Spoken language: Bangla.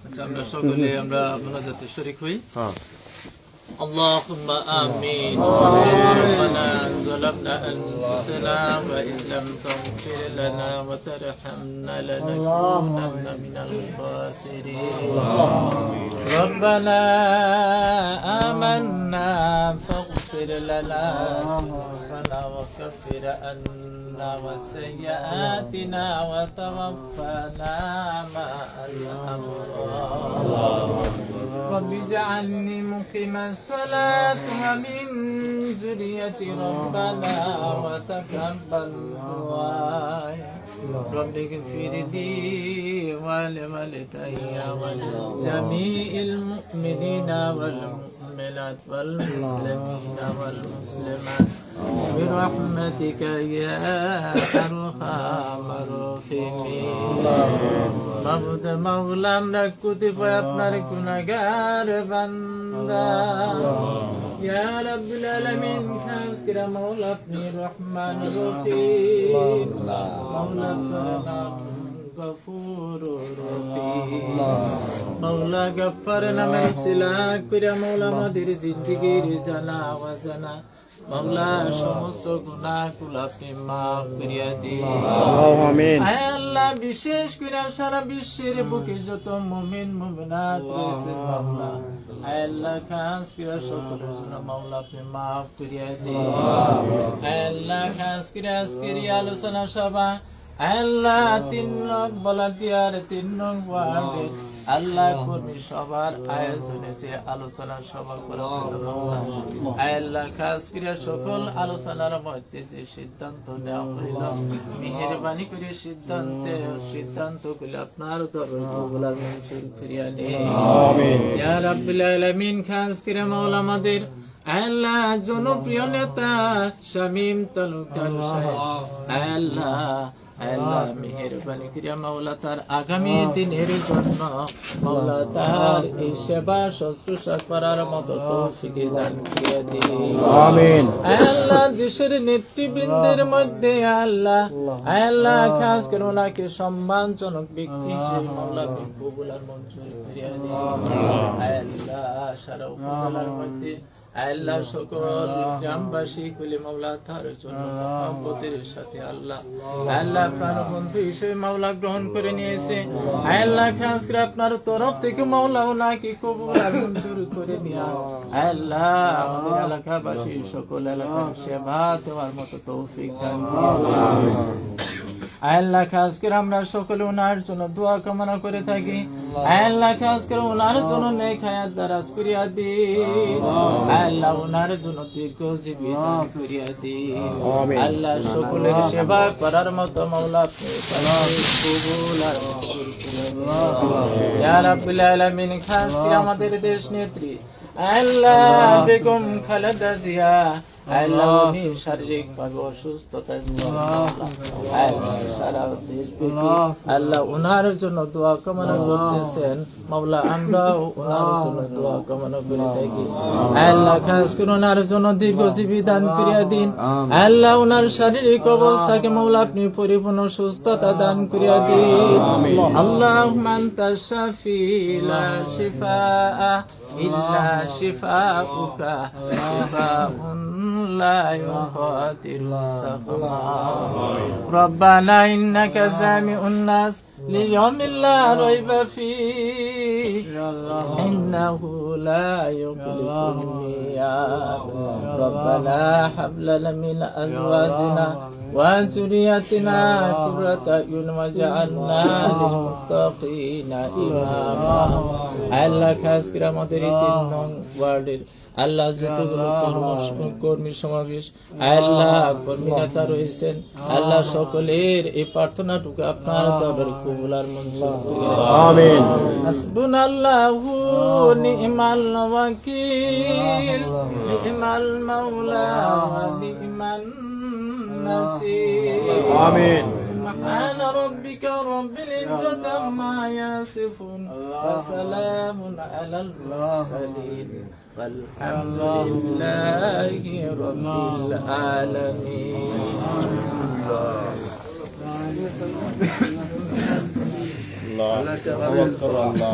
আচ্ছা, আমরা সকলে আমরা মোনাজাতে শরীক হই। اللهم آمين. ربنا ظلمنا أنفسنا وإن لم تغفر لنا وترحمنا لنكونن من الخاسرين. ربنا آمنا فاغفر لنا ذنوبنا وكفر عنا وسيئاتنا وتوفنا مع الأبرار. رب اجعلني مقيم الصلاة ومن ذريتي ربنا وتقبل دعائي. رب اغفر لي ولوالدي ولجميع المؤمنين والمؤمنات والمسلمين والمسلمات برحمتك يا أرحم الراحمين. মাবুদ মাওলা, আমরা কতিপয় আপনার গুনাহগার বান্দা। ইয়া রাব্বুল আলামিন, খাস করে মাওলা আপনি রহমান রহিম, মাওলা আপনার নাম গফুরুর রহিম। মাওলা গফফার নামে সিলাক করে মাওলা আমাদের জিন্দেগির জানা অজানা মাওলা সমস্ত গুনাহগুলো আপনি মাফ করিয়া দিন। আমিন। আয় আল্লাহ, বিশেষ করে সারা বিশ্বের বুকে যত মুমিন মুমিনাত রয়েছে মাওলা, আয় আল্লাহ খাস করে সকলের জন্য মাওলা আপনি মাফ করিয়া দিন। আয় আল্লাহ, খাস করে আজকের এই আলোচনা সভা আল্লাহ 3 নং ভলান্টিয়ার 3 নং ওয়ার্ডে আল্লাহ কর্মী সবার আয়োজনে যে আলোচনা সভা করা হলো, আল্লাহ খাস করে সকল আলোচনার মধ্যে যে সিদ্ধান্ত নেওয়া হইল, মেহেরবানি করে সিদ্ধান্ত গুলো আপনার দরবারে কবুল মঞ্জুর করিয়া নিন। আমিন। ইয়া রাব্বুল আলামিন, খাস করে মাওলা আমাদের আল্লাহ জনপ্রিয় নেতা শামীম তালুকদার সাহেব, আল্লাহ মেহেরবানি করিয়া মাওলা তার আগামী দিনের জন্য মাওলা তার এই সেবা শুশ্রূষা করার মতো তৌফিক দান করিয়া দিন। আমিন। আল্লাহ দেশের নেতৃবৃন্দের মধ্যে আল্লাহ খাস করে ওনাকে সম্মানজনক ব্যক্তি হিসেবে মাওলা কবুল আর মঞ্জুর করিয়া দিন। আল্লাহ সারা উপজেলার মধ্যে আল্লাহ সকল গ্রামবাসী কুলি মাওলা তার জন্য মহব্বতের সাথে আল্লাহ প্রাণবন্ধু হিসেবে মাওলা গ্রহণ করে নিয়েছে। আল্লাহ খাস করে আপনার তরফ থেকে মাওলা ওনাকে কবুল আর মঞ্জুর করে নিয়া আল্লাহ আমাদের এলাকাবাসী সকল এলাকার সেবা দেওয়ার মতো তৌফিক দান করুন। আল্লাহ খাস করে আমরা সকলে ওনার জন্য দোয়া কামনা করে থাকি। আল্লাহ খাস করে ওনার জন্য নেক হায়াত দারাজ করিয়া দিন। আল্লাহ ওনার জন্য দীর্ঘজীবী দান করিয়া দিন। আল্লাহ সকলের সেবা করার মতো মাওলা আপনি কবুল আর মঞ্জুর করে দিন। ইয়া রাব্বুল আলামিন, খাস করে আমাদের দেশ নেত্রী আল্লাহ বেগম খালেদা জিয়া, আল্লাহ উনি শারীরিক ভাবে অসুস্থতার সারা দেশব্যাপী আল্লাহ ওনার জন্য দোয়া কামনা করতেছেন। মাওলা আমরাও ওনার জন্য দোয়া কামনা করে থাকি। আল্লাহ খাস করে ওনার জন্য দীর্ঘজীবী দান করিয়া দিন। আল্লাহ ওনার শারীরিক অবস্থাকে মাওলা আপনি পরিপূর্ণ সুস্থতা দান করিয়া দিন। আল্লাহুম্মা আনতাশ শাফি লা শিফাআ ইল্লা শিফাউকা শিফাউন لا يغادر سقما. ربنا إنك جامع الناس ليوم لا ريب فيه إنه لا يخلف الميعاد. ربنا هب لنا من أزواجنا وذريتنا قرة أعين واجعلنا للمتقين إماما. আল্লাহ খাস করে আমাদের 3 নং ওয়ার্ডের আল্লাহ যতগুলো কর্মী সমাবেশ আল্লাহ কর্মী নেতা রয়েছেন, আল্লাহ সকলের এই প্রার্থনাটুকু আপনার দরবারে কবুল আর মঞ্জুর করিয়া দিন। আমিন। হাসবুনাল্লাহু নি'মাল ওয়াকিল নি'মাল মাওলা ওয়া নি'মান নাসির। আমিন। سبحان ربك رب العزة عما يصفون وسلام على المرسلين والحمد لله رب العالمين. রহমত করো আল্লাহ